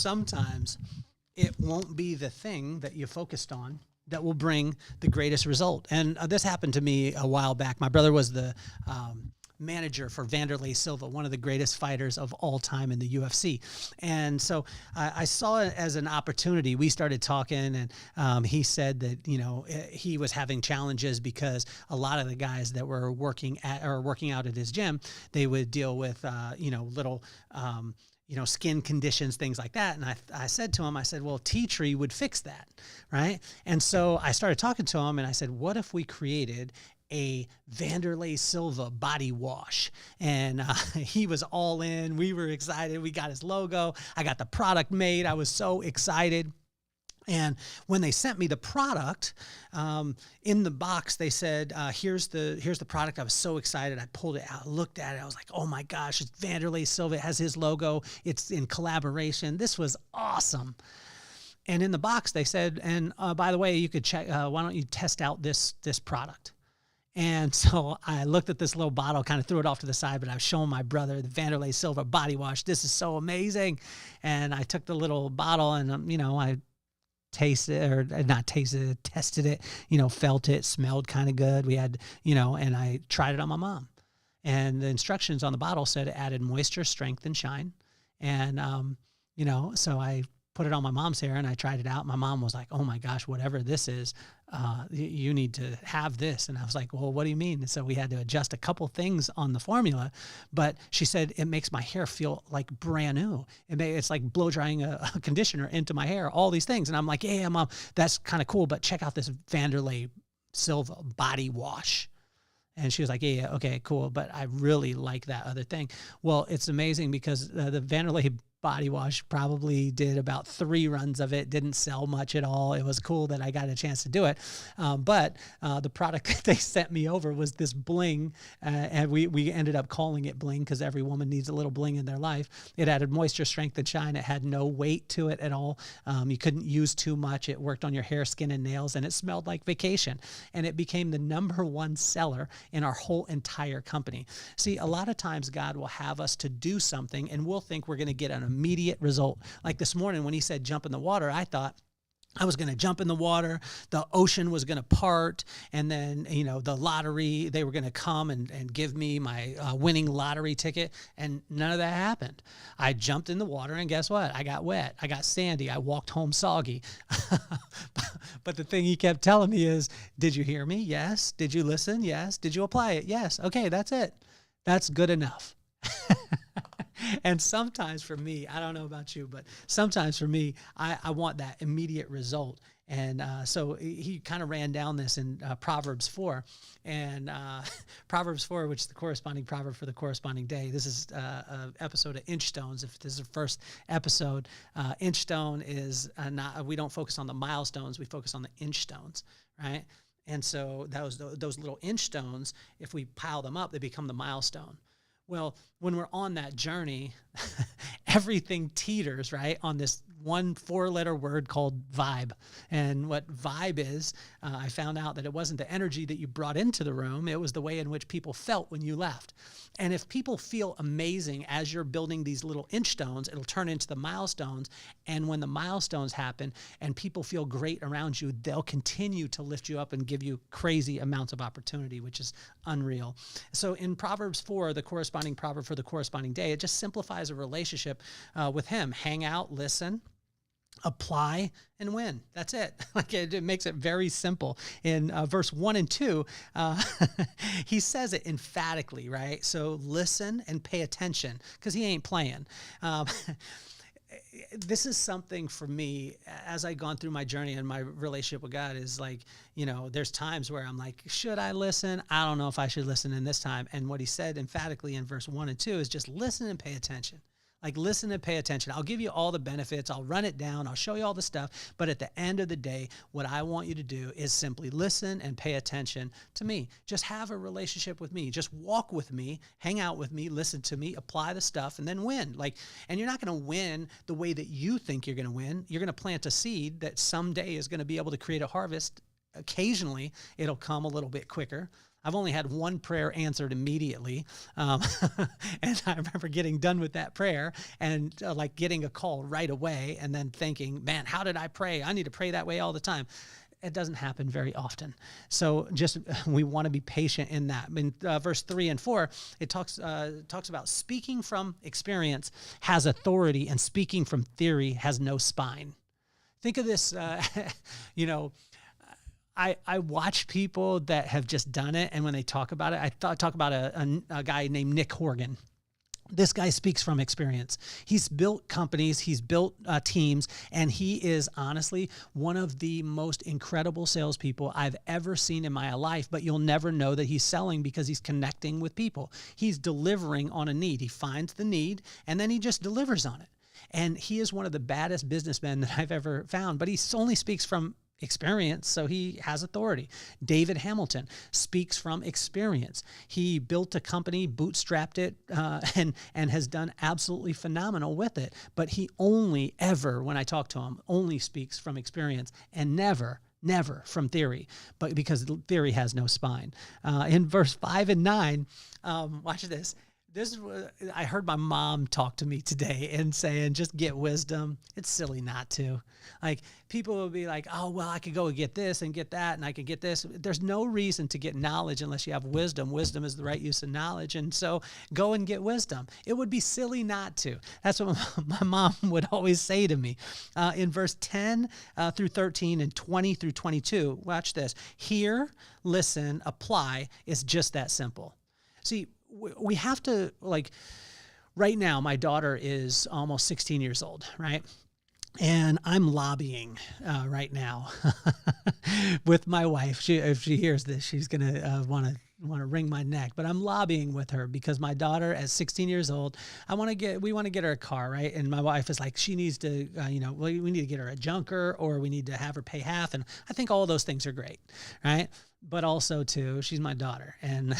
sometimes it won't be the thing that you focused on that will bring the greatest result. And this happened to me a while back. My brother was the manager for Wanderlei Silva, one of the greatest fighters of all time in the UFC. And so I saw it as an opportunity. We started talking, and he said that, you know, he was having challenges because a lot of the guys that were working out at his gym, they would deal with, you know, little, you know, skin conditions, things like that. And I said to him, I said, well, tea tree would fix that, right? And so I started talking to him, and I said, what if we created a Wanderlei Silva body wash? And he was all in. We were excited. We got his logo. I got the product made. I was so excited. And when they sent me the product, in the box, they said, here's the product. I was so excited. I pulled it out, looked at it. I was like, oh my gosh, it's Wanderlei Silva. It has his logo. It's in collaboration. This was awesome. And in the box, they said, and by the way, you could check, why don't you test out this product? And so I looked at this little bottle, kind of threw it off to the side, but I was showing my brother the Wanderlei Silva body wash. This is so amazing. And I took the little bottle and, you know, I tested it, you know, felt it, smelled kind of good. We had, you know, and I tried it on my mom. And the instructions on the bottle said it added moisture, strength, and shine. And, you know, so I put it on my mom's hair and I tried it out. My mom was like, oh my gosh, whatever this is, you need to have this. And I was like, well, what do you mean? And so we had to adjust a couple things on the formula, but she said, it makes my hair feel like brand new. It's like blow drying a conditioner into my hair, all these things. And I'm like, yeah, Mom, that's kind of cool, but check out this Wanderlei Silva body wash. And she was like, yeah, okay, cool. But I really like that other thing. Well, it's amazing because the Wanderlei body wash probably did about 3 runs of it, didn't sell much at all. It was cool that I got a chance to do it. But the product that they sent me over was this bling. And we ended up calling it bling because every woman needs a little bling in their life. It added moisture, strength, and shine. It had no weight to it at all. You couldn't use too much. It worked on your hair, skin, and nails, and it smelled like vacation. And it became the #1 seller in our whole entire company. See, a lot of times God will have us to do something, and we'll think we're going to get an immediate result. Like this morning when he said jump in the water, I thought I was going to jump in the water, the ocean was going to part, and then, you know, the lottery, they were going to come and give me my winning lottery ticket, and none of that happened. I jumped in the water, and guess what? I got wet. I got sandy. I walked home soggy. But the thing he kept telling me is, did you hear me? Yes. Did you listen? Yes. Did you apply it? Yes. Okay, that's it. That's good enough. And sometimes for me, I don't know about you, but sometimes for me, I want that immediate result. And so he kind of ran down this in Proverbs 4. And Proverbs 4, which is the corresponding proverb for the corresponding day. This is an episode of Inchstones. If this is the first episode, Inchstone is we don't focus on the milestones. We focus on the inchstones, right? And so those little inchstones, if we pile them up, they become the milestone. Well, when we're on that journey, everything teeters, right, on this one 4-letter word called vibe. And what vibe is, I found out that it wasn't the energy that you brought into the room. It was the way in which people felt when you left. And if people feel amazing as you're building these little inchstones, it'll turn into the milestones. And when the milestones happen and people feel great around you, they'll continue to lift you up and give you crazy amounts of opportunity, which is unreal. So in Proverbs 4, the corresponding proverb for the corresponding day, it just simplifies a relationship with him. Hang out, listen, apply, and win. That's it. Like it makes it very simple. In verse 1 and 2, he says it emphatically, right? So listen and pay attention because he ain't playing. This is something for me as I've gone through my journey and my relationship with God is like, you know, there's times where I'm like, should I listen? I don't know if I should listen in this time. And what he said emphatically in verse 1 and 2 is just listen and pay attention. Like listen and pay attention. I'll give you all the benefits. I'll run it down. I'll show you all the stuff. But at the end of the day, what I want you to do is simply listen and pay attention to me. Just have a relationship with me. Just walk with me, hang out with me, listen to me, apply the stuff, and then win. Like, and you're not going to win the way that you think you're going to win. You're going to plant a seed that someday is going to be able to create a harvest. Occasionally, it'll come a little bit quicker. I've only had one prayer answered immediately. And I remember getting done with that prayer and like getting a call right away and then thinking, man, how did I pray? I need to pray that way all the time. It doesn't happen very often. So just, we want to be patient in that. In verse 3 and 4, it talks about speaking from experience has authority and speaking from theory has no spine. Think of this, I watch people that have just done it, and when they talk about it, talk about a guy named Nick Horgan. This guy speaks from experience. He's built companies, he's built teams, and he is honestly one of the most incredible salespeople I've ever seen in my life, but you'll never know that he's selling because he's connecting with people. He's delivering on a need. He finds the need, and then he just delivers on it. And he is one of the baddest businessmen that I've ever found, but he only speaks from experience, so he has authority. David Hamilton speaks from experience. He built a company, bootstrapped it, and has done absolutely phenomenal with it. But he only ever, when I talk to him, only speaks from experience and never from theory, but because theory has no spine. In verse 5 and 9, watch this. This is what I heard my mom talk to me today and saying, just get wisdom. It's silly not to. Like, people will be like, oh, well, I could go and get this and get that, and I could get this. There's no reason to get knowledge unless you have wisdom. Wisdom is the right use of knowledge. And so go and get wisdom. It would be silly not to. That's what my mom would always say to me. In verse 10 through 13 and 20 through 22, watch this. Hear, listen, apply is just that simple. See, we have to, like, right now, my daughter is almost 16 years old, right? And I'm lobbying right now with my wife. If she hears this, she's going to want to wring my neck, but I'm lobbying with her because my daughter at 16 years old, we want to get her a car, right? And my wife is like, she needs to, we need to get her a junker, or we need to have her pay half. And I think all those things are great, right? But also too, she's my daughter, and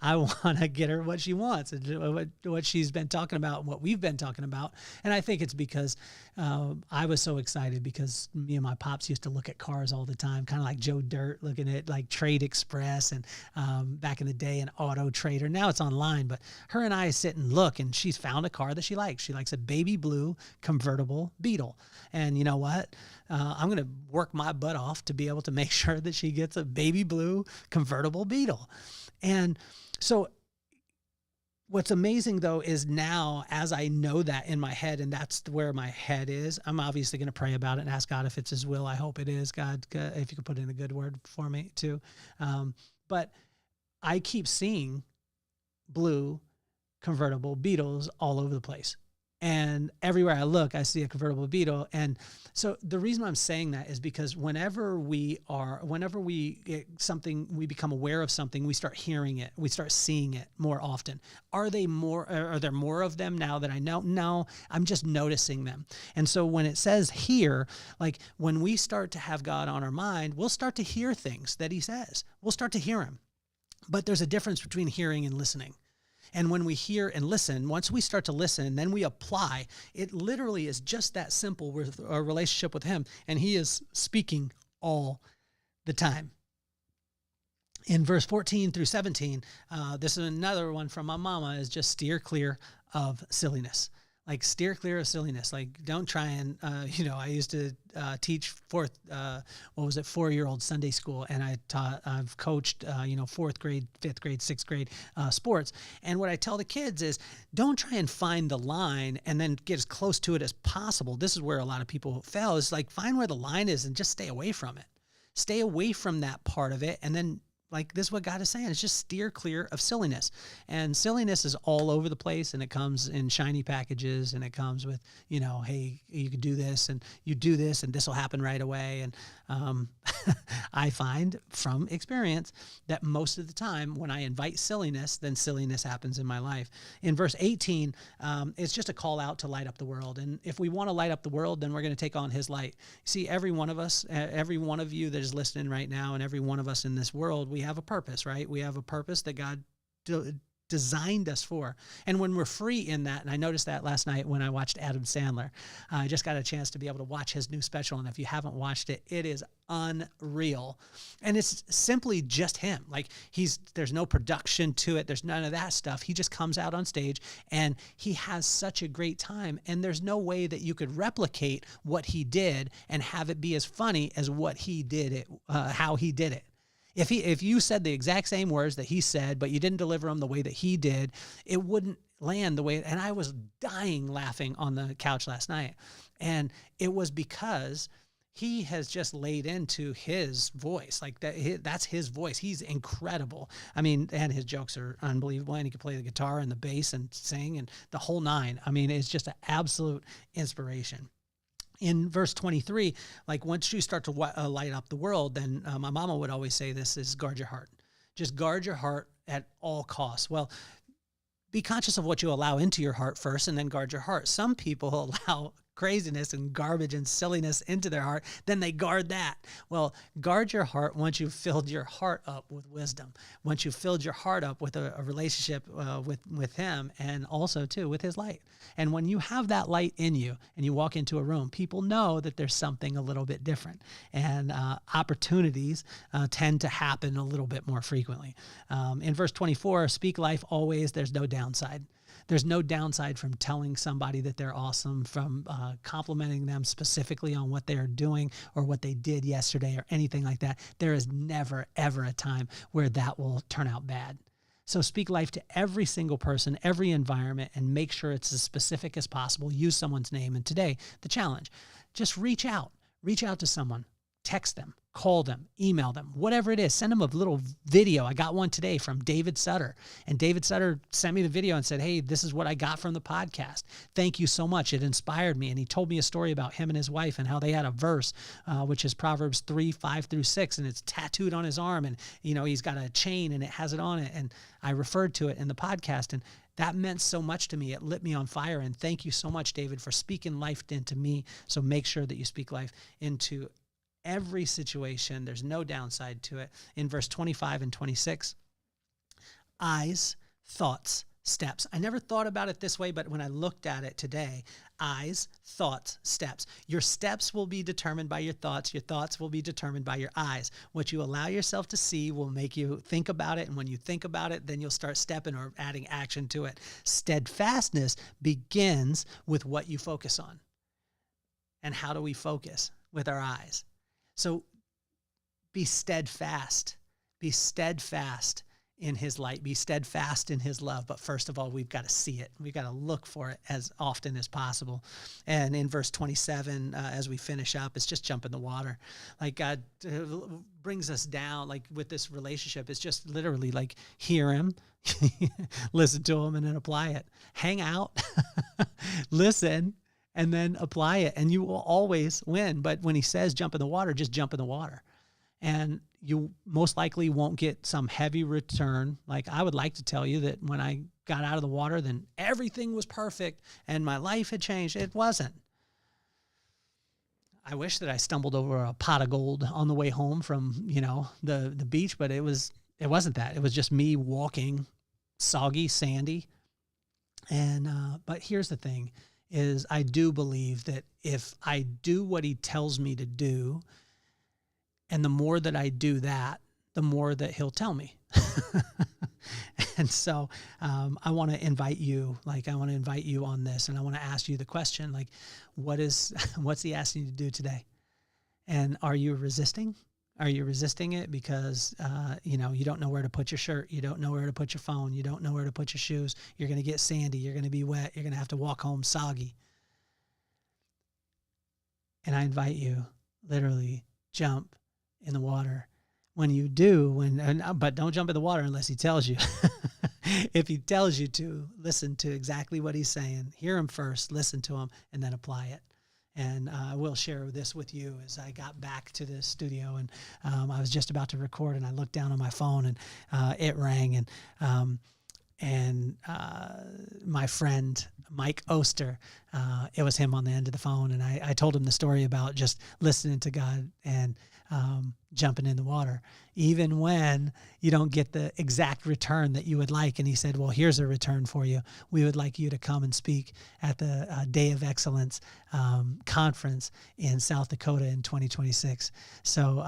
I want to get her what she wants and what she's been talking about, what we've been talking about. And I think it's because I was so excited because me and my pops used to look at cars all the time, kind of like Joe Dirt, looking at like Trade Express and back in the day, an Auto Trader. Now it's online, but her and I sit and look, and she's found a car that she likes. She likes a baby blue convertible Beetle. And you know what? I'm going to work my butt off to be able to make sure that she gets a baby blue convertible Beetle. And so what's amazing, though, is now as I know that in my head, and that's where my head is, I'm obviously going to pray about it and ask God if it's his will. I hope it is, God, if you could put in a good word for me too. But I keep seeing blue convertible Beetles all over the place. And everywhere I look, I see a convertible Beetle. And so the reason I'm saying that is because whenever we get something, we become aware of something, we start hearing it, we start seeing it more often. Are there more of them now that I know? No, I'm just noticing them. And so when it says hear, like when we start to have God on our mind, we'll start to hear things that he says. We'll start to hear him. But there's a difference between hearing and listening. And when we hear and listen, once we start to listen, then we apply. It literally is just that simple with our relationship with him. And he is speaking all the time. In verse 14 through 17, this is another one from my mama, is just steer clear of silliness. Like, steer clear of silliness. Like, don't try and, I used to teach 4-year-old Sunday school, and I've coached, 4th grade, 5th grade, 6th grade sports. And what I tell the kids is, don't try and find the line and then get as close to it as possible. This is where a lot of people fail, is like, find where the line is and just stay away from it. Stay away from that part of it, and then, like, this is what God is saying. It's just steer clear of silliness. And silliness is all over the place, and it comes in shiny packages, and it comes with, hey, you could do this, and you do this, and this will happen right away. And I find from experience that most of the time when I invite silliness, then silliness happens in my life. In verse 18, it's just a call out to light up the world. And if we want to light up the world, then we're going to take on his light. See, every one of us, every one of you that is listening right now, and every one of us in this world, we have a purpose, right? We have a purpose that God designed us for. And when we're free in that, and I noticed that last night when I watched Adam Sandler, I just got a chance to be able to watch his new special. And if you haven't watched it, it is unreal. And it's simply just him. Like there's no production to it. There's none of that stuff. He just comes out on stage and he has such a great time. And there's no way that you could replicate what he did and have it be as funny as what he did it, how he did it. If you said the exact same words that he said, but you didn't deliver them the way that he did, it wouldn't land the way. And I was dying laughing on the couch last night. And it was because he has just laid into his voice. Like that's his voice. He's incredible. I mean, and his jokes are unbelievable. And he can play the guitar and the bass and sing and the whole nine. I mean, it's just an absolute inspiration. In verse 23, like once you start to light up the world, then my mama would always say this is guard your heart. Just guard your heart at all costs. Well, be conscious of what you allow into your heart first and then guard your heart. Some people allow craziness and garbage and silliness into their heart, then they guard that. Well, guard your heart once you've filled your heart up with wisdom, once you've filled your heart up with a relationship with him and also too with his light. And when you have that light in you and you walk into a room, people know that there's something a little bit different, and opportunities tend to happen a little bit more frequently. In verse 24, speak life always, there's no downside. There's no downside from telling somebody that they're awesome, from complimenting them specifically on what they're doing or what they did yesterday or anything like that. There is never, ever a time where that will turn out bad. So speak life to every single person, every environment, and make sure it's as specific as possible. Use someone's name. And today, the challenge, just reach out to someone, text them, call them, email them, whatever it is. Send them a little video. I got one today from David Sutter, and David Sutter sent me the video and said, hey, this is what I got from the podcast. Thank you so much. It inspired me. And he told me a story about him and his wife and how they had a verse, which is Proverbs 3:5-6, and it's tattooed on his arm. And, you know, he's got a chain and it has it on it. And I referred to it in the podcast, and that meant so much to me. It lit me on fire. And thank you so much, David, for speaking life into me. So make sure that you speak life into every situation. There's no downside to it. In verse 25 and 26, eyes, thoughts, steps. I never thought about it this way, but when I looked at it today, eyes, thoughts, steps. Your steps will be determined by your thoughts. Your thoughts will be determined by your eyes. What you allow yourself to see will make you think about it. And when you think about it, then you'll start stepping or adding action to it. Steadfastness begins with what you focus on. And how do we focus? With our eyes. So be steadfast. Be steadfast in his light. Be steadfast in his love. But first of all, we've got to see it. We've got to look for it as often as possible. And in verse 27, as we finish up, it's just jump in the water. Like God brings us down, like with this relationship, it's just literally like hear him, listen to him, and then apply it. Hang out, listen, and then apply it, and you will always win. But when he says jump in the water, just jump in the water. And you most likely won't get some heavy return. Like I would like to tell you that when I got out of the water, then everything was perfect and my life had changed. It wasn't. I wish that I stumbled over a pot of gold on the way home from, the beach, but it wasn't that. It was just me walking soggy, sandy. And, but here's the thing is I do believe that if I do what he tells me to do, and the more that I do that, the more that he'll tell me. And so I want to invite you, on this, and I want to ask you the question, like, what's he asking you to do today? And are you resisting? Are you resisting it because, you don't know where to put your shirt. You don't know where to put your phone. You don't know where to put your shoes. You're going to get sandy. You're going to be wet. You're going to have to walk home soggy. And I invite you, literally, jump in the water. When you do, but don't jump in the water unless he tells you. If he tells you to, listen to exactly what he's saying. Hear him first, listen to him, and then apply it. And I will share this with you as I got back to the studio, and I was just about to record, and I looked down on my phone, and it rang, and my friend Mike Oster it was him on the end of the phone. And I told him the story about just listening to God and jumping in the water, even when you don't get the exact return that you would like. And he said, well, here's a return for you. We would like you to come and speak at the Day of Excellence conference in South Dakota in 2026. So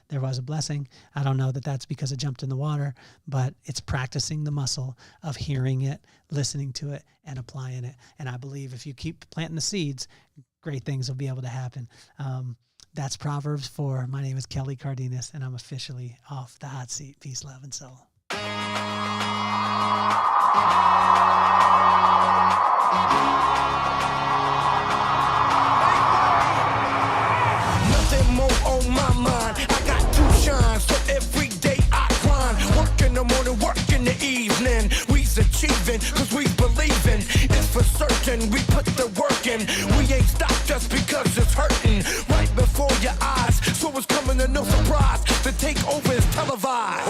there was a blessing. I don't know that that's because I jumped in the water, but it's practicing the muscle of hearing it, listening to it, and applying it. And I believe if you keep planting the seeds, great things will be able to happen. That's Proverbs 4. My name is Kelly Cardenas, and I'm officially off the hot seat. Peace, love, and soul. Nothing more on my mind. I got to shine, so every day I grind. Work in the morning, work in the evening. We's achieving, cause we believing. It's for certain, we put the work in. We ain't stopped just because it's hurting. Right before your eyes, so it's coming to no surprise. The takeover is televised.